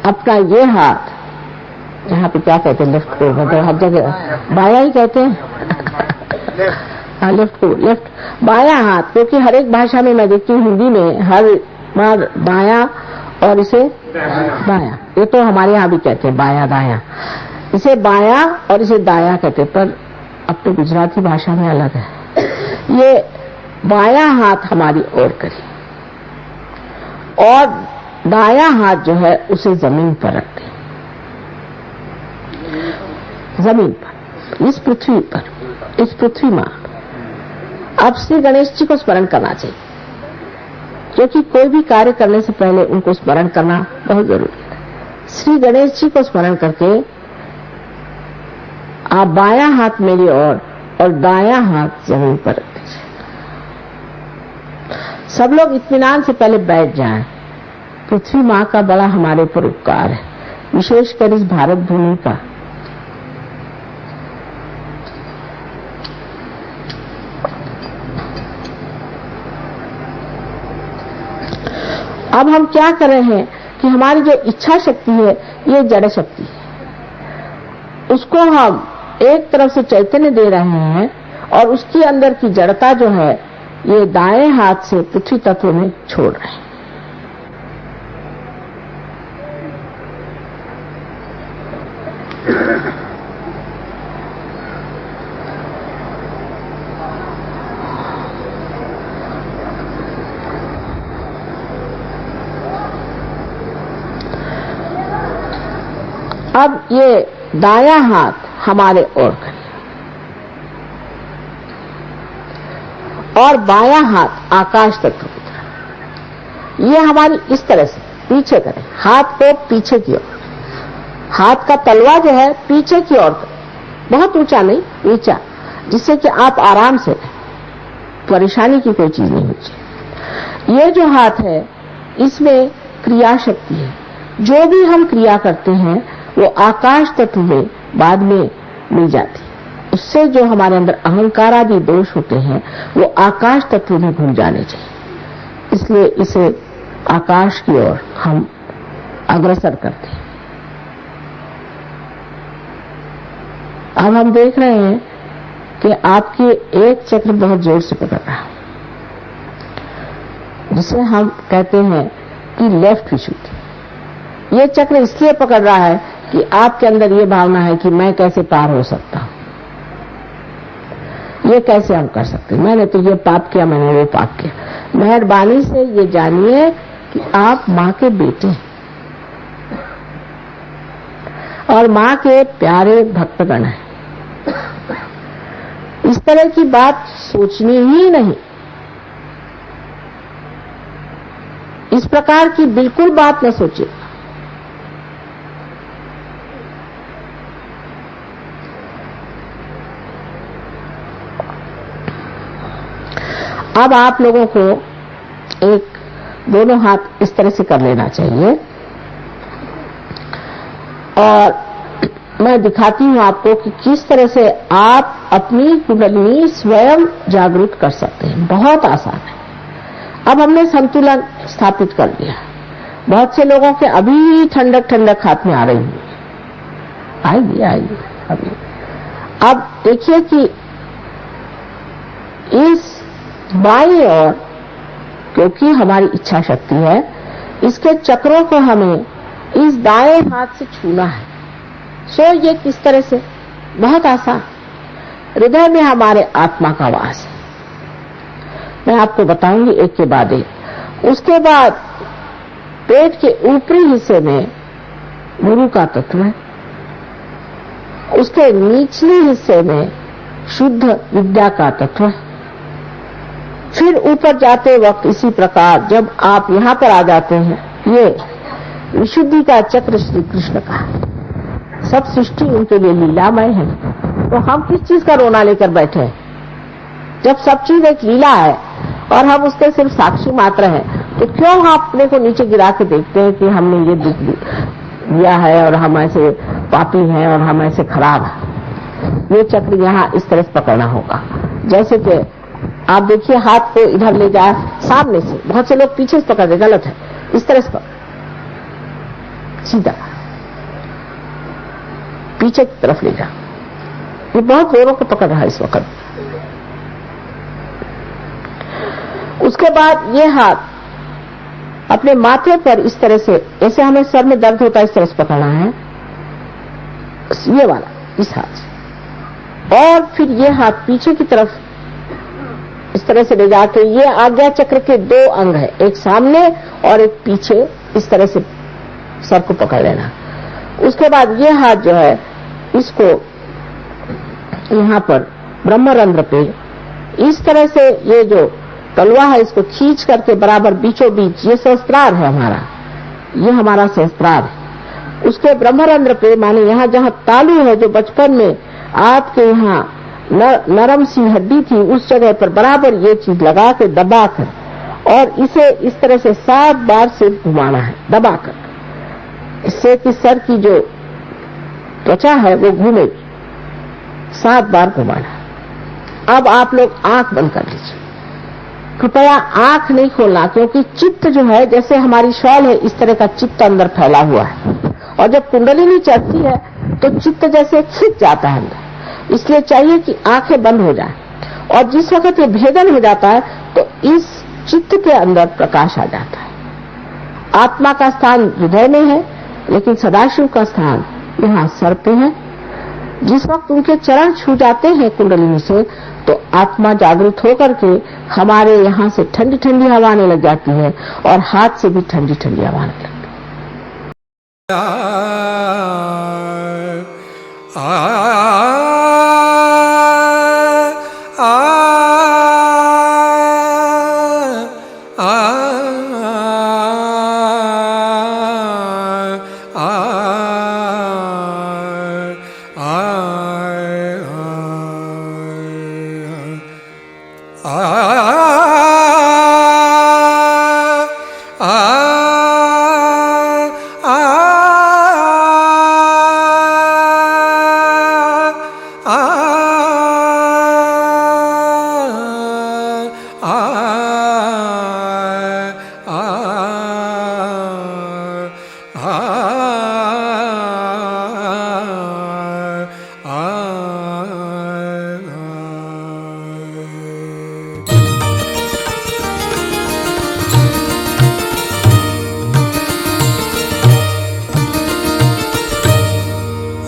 अपना ये हाथ, यहाँ पे क्या कहते हैं, लेफ्ट को, मतलब हर जगह बाया ही कहते हैं हाँ, लेफ्ट को, लेफ्ट बाया हाथ, क्योंकि हर एक भाषा में मैं देखती हूँ, हिंदी में हर बार बाया और इसे बाया, ये तो हमारे यहाँ भी कहते हैं बाया दाया, इसे बाया और इसे दाया कहते हैं, पर अब तो गुजराती भाषा में अलग है। ये बाया हाथ हमारी ओर करी और दाया हाथ जो है उसे जमीन पर रख दे, जमीन पर, इस पृथ्वी पर, इस पृथ्वी मां। अब श्री गणेश जी को स्मरण करना चाहिए, क्योंकि कोई भी कार्य करने से पहले उनको स्मरण करना बहुत जरूरी है। श्री गणेश जी को स्मरण करके आप बाया हाथ मेरी ओर और दाया हाथ जमीन पर रख दीजिए। सब लोग इत्मीनान से पहले बैठ जाएं। पृथ्वी मां का बड़ा हमारे ऊपर उपकार है, विशेषकर इस भारत भूमि का। अब हम क्या कर रहे हैं कि हमारी जो इच्छा शक्ति है ये जड़ शक्ति है, उसको हम एक तरफ से चैतन्य दे रहे हैं और उसके अंदर की जड़ता जो है ये दाएं हाथ से पृथ्वी तत्व में छोड़ रहे हैं। अब ये दाया हाथ हमारे ओर करें और बाया हाथ आकाश तत्व की तरफ, ये हमारी इस तरह से पीछे करें, हाथ को पीछे की ओर, हाथ का तलवा जो है पीछे की ओर करें, बहुत ऊंचा नहीं, नीचा, जिससे कि आप आराम से रहें, परेशानी की कोई चीज नहीं होगी। ये जो हाथ है इसमें क्रिया शक्ति है, जो भी हम क्रिया करते हैं वो आकाश तत्व में बाद में मिल जाती है। उससे जो हमारे अंदर अहंकार आदि दोष होते हैं वो आकाश तत्व में भूल जाने चाहिए, इसलिए इसे आकाश की ओर हम अग्रसर करते हैं। अब हम देख रहे हैं कि आपके एक चक्र बहुत जोर से पकड़ रहा है, जिसे हम कहते हैं कि लेफ्ट विशुद्धि। ये चक्र इसलिए पकड़ रहा है कि आपके अंदर ये भावना है कि मैं कैसे पार हो सकता हूं, ये कैसे हम कर सकते हैं, मैंने तो ये पाप किया, मैंने वो पाप किया। मेहरबानी से ये जानिए कि आप मां के बेटे हैं और मां के प्यारे भक्तगण हैं। इस तरह की बात सोचनी ही नहीं, इस प्रकार की बिल्कुल बात न सोचिए। अब आप लोगों को एक दोनों हाथ इस तरह से कर लेना चाहिए और मैं दिखाती हूं आपको कि किस तरह से आप अपनी कुंडलिनी स्वयं जागृत कर सकते हैं। बहुत आसान है। अब हमने संतुलन स्थापित कर लिया। बहुत से लोगों के अभी ठंडक ठंडक हाथ में आ रही है, आइए अभी। अब देखिए कि इस बाईं ओर, क्योंकि हमारी इच्छा शक्ति है, इसके चक्रों को हमें इस दाएं हाथ से छूना है। सो ये किस तरह से? बहुत आसान। हृदय में हमारे आत्मा का वास है, मैं आपको बताऊंगी एक के बाद एक। उसके बाद पेट के ऊपरी हिस्से में गुरु का तत्व है, उसके निचले हिस्से में शुद्ध विद्या का तत्व है। फिर ऊपर जाते वक्त इसी प्रकार जब आप यहां पर आ जाते हैं, ये विशुद्धि का चक्र श्री कृष्ण का है। सब सृष्टि उनके लिए लीलामय है, तो हम किस चीज का रोना लेकर बैठे हैं? जब सब चीज एक लीला है और हम उसके सिर्फ साक्षी मात्र हैं, तो क्यों हम अपने को नीचे गिरा के देखते हैं कि हमने ये दुख दिया है और हम ऐसे पापी हैं और हम ऐसे खराब हैं? ये चक्र यहाँ इस तरह से पकड़ना होगा, जैसे कि आप देखिए हाथ को इधर ले जाए सामने से, बहुत से लोग पीछे से पकड़ दे, गलत है, इस तरह से पकड़, सीधा पीछे की तरफ ले जा। ये बहुत जोरों को पकड़ रहा है इस वक्त। उसके बाद ये हाथ अपने माथे पर इस तरह से, जैसे हमें सर में दर्द होता है इस तरह से पकड़ना है, ये वाला इस हाथ से, और फिर ये हाथ पीछे की तरफ इस तरह से ले जाके, ये आज्ञा चक्र के दो अंग है, एक सामने और एक पीछे, इस तरह से सर को पकड़ लेना। उसके बाद ये हाथ जो है इसको यहां पर ब्रह्मरंध्र पे इस तरह से, ये जो तलवा है इसको खींच करके बराबर बीचों बीच, ये सहस्त्रार है हमारा, ये हमारा सहस्त्रार है। उसके ब्रह्मरंध्र पे माने यहां जहां तालू है, जो बचपन में आपके यहाँ नरम सी हड्डी थी, उस जगह पर बराबर ये चीज लगा के दबा कर, और इसे इस तरह से 7 बार सिर घुमाना है दबाकर, इससे कि सर की जो त्वचा है वो घूमेगी, 7 बार घुमाना। अब आप लोग आंख बंद कर लीजिए, कृपया आंख नहीं खोलना, क्योंकि चित्त जो है जैसे हमारी शॉल है इस तरह का चित्त अंदर फैला हुआ है, और जब कुंडलिनी चढ़ती है तो चित्त जैसे खिंच जाता है अंदर, इसलिए चाहिए कि आंखें बंद हो जाए। और जिस वक्त ये भेदन हो जाता है तो इस चित्त के अंदर प्रकाश आ जाता है। आत्मा का स्थान हृदय में है, लेकिन सदाशिव का स्थान यहाँ सर पे है। जिस वक्त उनके चरण छू जाते हैं कुंडलिनी से, तो आत्मा जागृत होकर के हमारे यहाँ से ठंडी ठंडी हवा आने लग जाती है, और हाथ से भी ठंडी ठंडी हवा आने लगती है।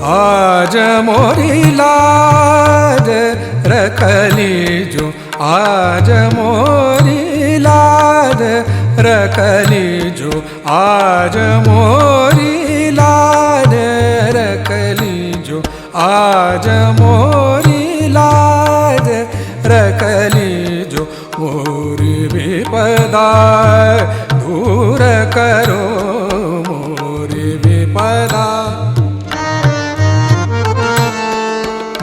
आज मोरी लाज रखली जो, आज मोरी लाज रखली जो, आज मोरी लाज रखली जो, आज मोरी लाज रखली जो, मोरी विपदा दूर करो, मोरी विपदा,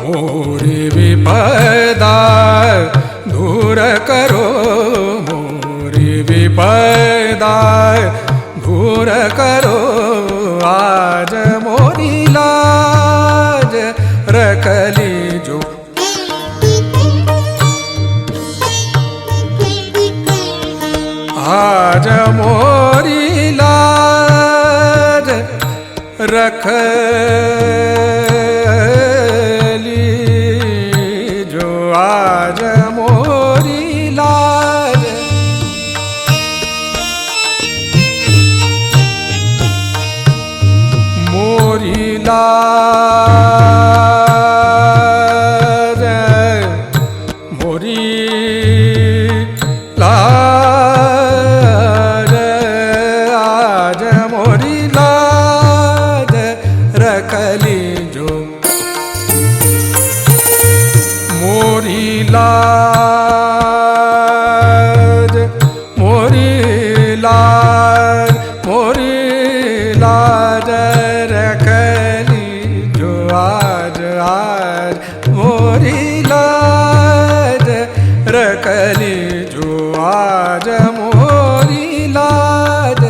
मोरी विपदा दूर करो, मोरी विपदा दूर करो, आज मोरी लाज रखली जो, आज मोरी लाज रखली जो, आज मोरी लाज, मोरी लाज, मोरी लाज, आज मोरी लाज रखली जो, मोरी लाज, मोरी लाज, मोरी लाज रखली जो, आज आज मोरी लाज रखली जो, आज मोरी लाज,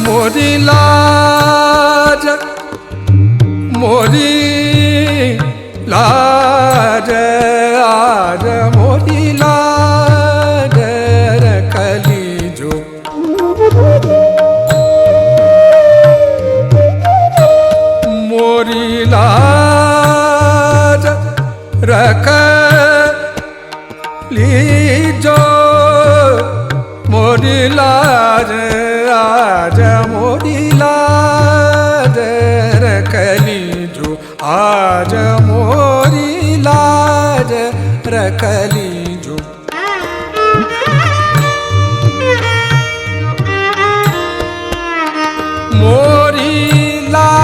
मोरी लाज, मोरी लीजो मोरी लाज आज मोरी लाज रख लीजो आज मोरी लाज रख लीजो। मोरी लाज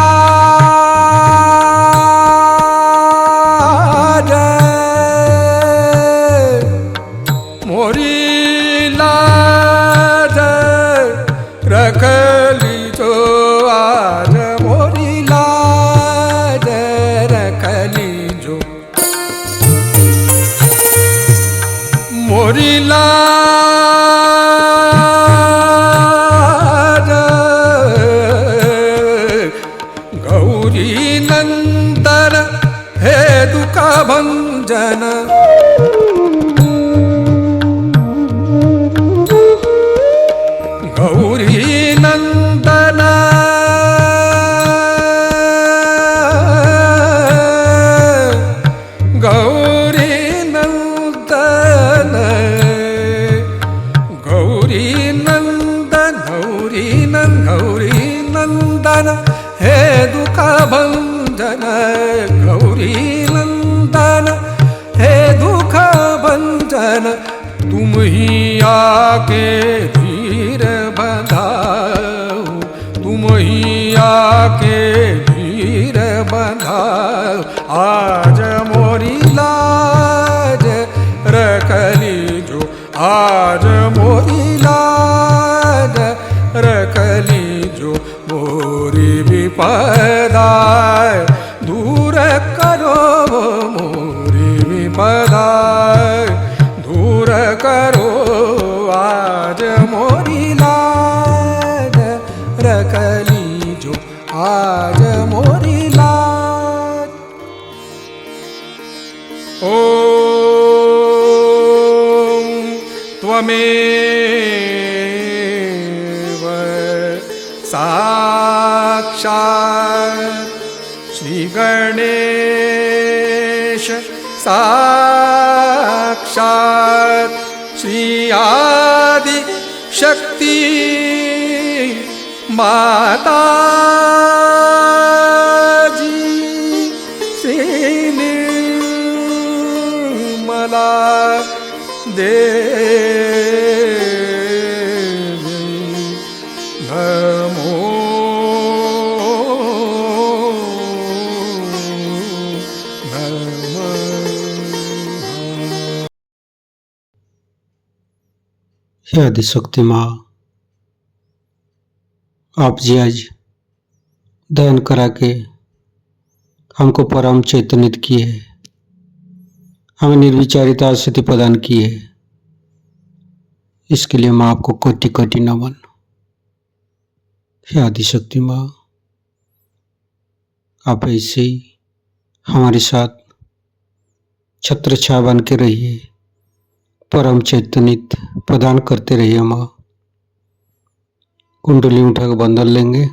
मोरी लाज रख लीजो आज मोरी लाज रख लीजो। मोरी लाज गौरी नंदन हे दुख भंजन। गौरी नंदन गौरी नंदन गौरी नंदन गौरी नंदन हे दुख भंजन। गौरी नंदन हे दुख भंजन तुम ही आके धीर बंधाओ तुम ही आके धीर बंधाओ। आज मोरी लाज रख लीजो आज मोरी लाज रख लीजो। मोरी विपदा दूर करो मोरी विपदा दूर करो आज मोरी लाज रख लीजो आज मोरी लाज। ओम त्वमेव साक्षात् श्री गणेश साक्षात् श्री आदि शक्ति माता जी श्री निर्मला देवी नमो नमः। हे आदिशक्ति माँ, आप जी आज दयन करा के हमको परम चैतन्यित किए, हमें निर्विचारिता स्थिति प्रदान की है। इसके लिए माँ आपको कोटि कोटि नमन। हे आदिशक्ति माँ, आप ऐसे ही हमारे साथ छत्र छाया बन के रहिए, परम चैतन्यित प्रदान करते रहिए। माँ कुंडली उठा के बंधन लेंगे।